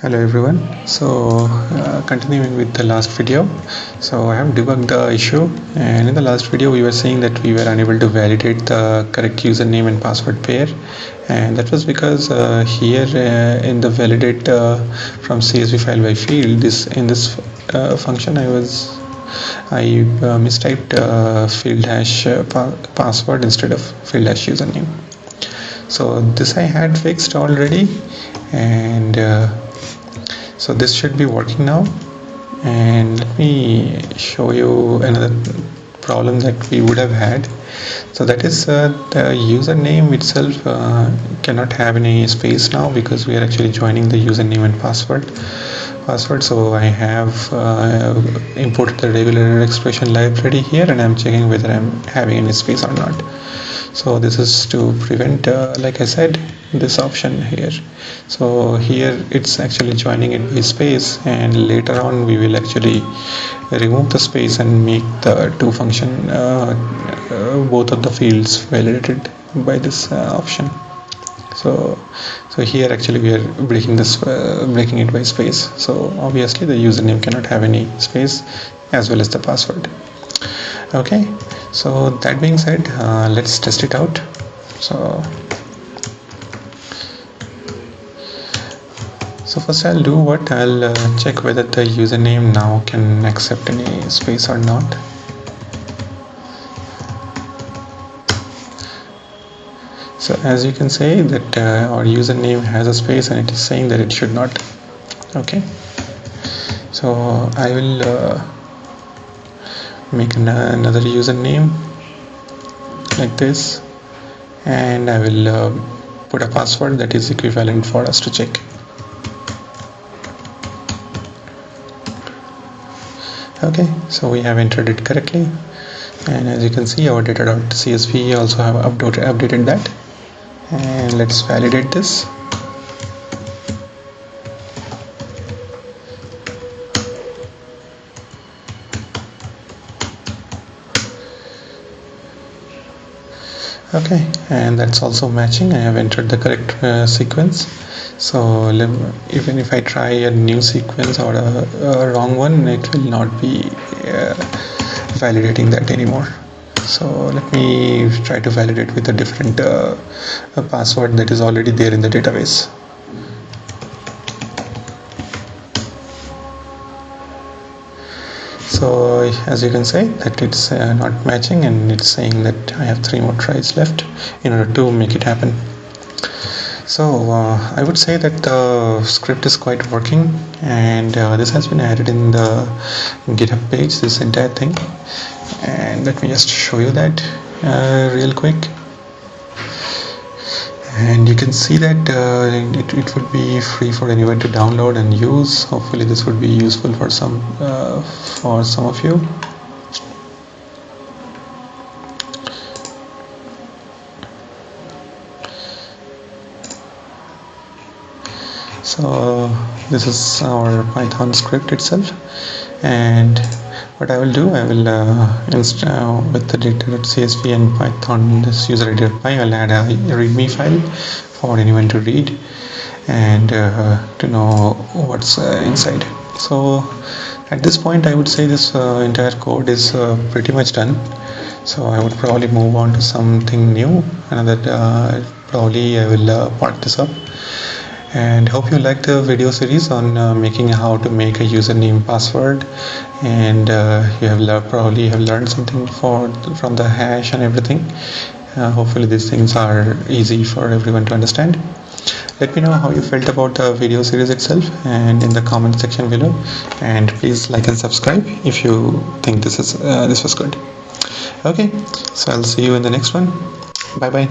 Hello everyone. Continuing with the last video, so I have debugged the issue, and in the last video we were saying that we were unable to validate the correct username and password pair, and that was because here in the validate from CSV file by field, in this function I mistyped field hash password instead of field hash username. So this I had fixed already, and so this should be working now. And let me show you another problem that we would have had. So that is the username itself cannot have any space now, because we are actually joining the username and password. So I have imported the regular expression library here, and I'm checking whether I'm having any space or not. So this is to prevent, like I said, this option here. So here it's actually joining it by space, and later on we will actually remove the space and make the two function both of the fields validated by this option. So here actually we are breaking it by space. So obviously the username cannot have any space, as well as the password. Okay, so that being said, let's test it out. So first I'll do what I'll check whether the username now can accept any space or not. So as you can say that our username has a space, and it is saying that it should not. Okay, so I will make another username like this, and I will put a password that is equivalent for us to check. Okay, so we have entered it correctly, and as you can see, our data.csv also have updated that. And let's validate this. Okay, and that's also matching. I have entered the correct sequence. So even if I try a new sequence or a wrong one, it will not be validating that anymore. So let me try to validate with a different password that is already there in the database. So as you can say that it's not matching, and it's saying that I have 3 more tries left in order to make it happen. So I would say that the script is quite working, and this has been added in the GitHub page, this entire thing. And let me just show you that real quick. And you can see that it would be free for anyone to download and use. Hopefully this would be useful for some of you. So this is our Python script itself, and what I will do, I will install with the data.csv and Python this user.py. I'll add a readme file for anyone to read and to know what's inside. So at this point I would say this entire code is pretty much done. So I would probably move on to something new, probably I will part this up. And hope you liked the video series on making how to make a username password, and you have probably learned something from the hash and everything. Hopefully these things are easy for everyone to understand. Let me know how you felt about the video series itself, and in the comment section below, and please like and subscribe if you think this was good. Okay, so I'll see you in the next one. Bye bye.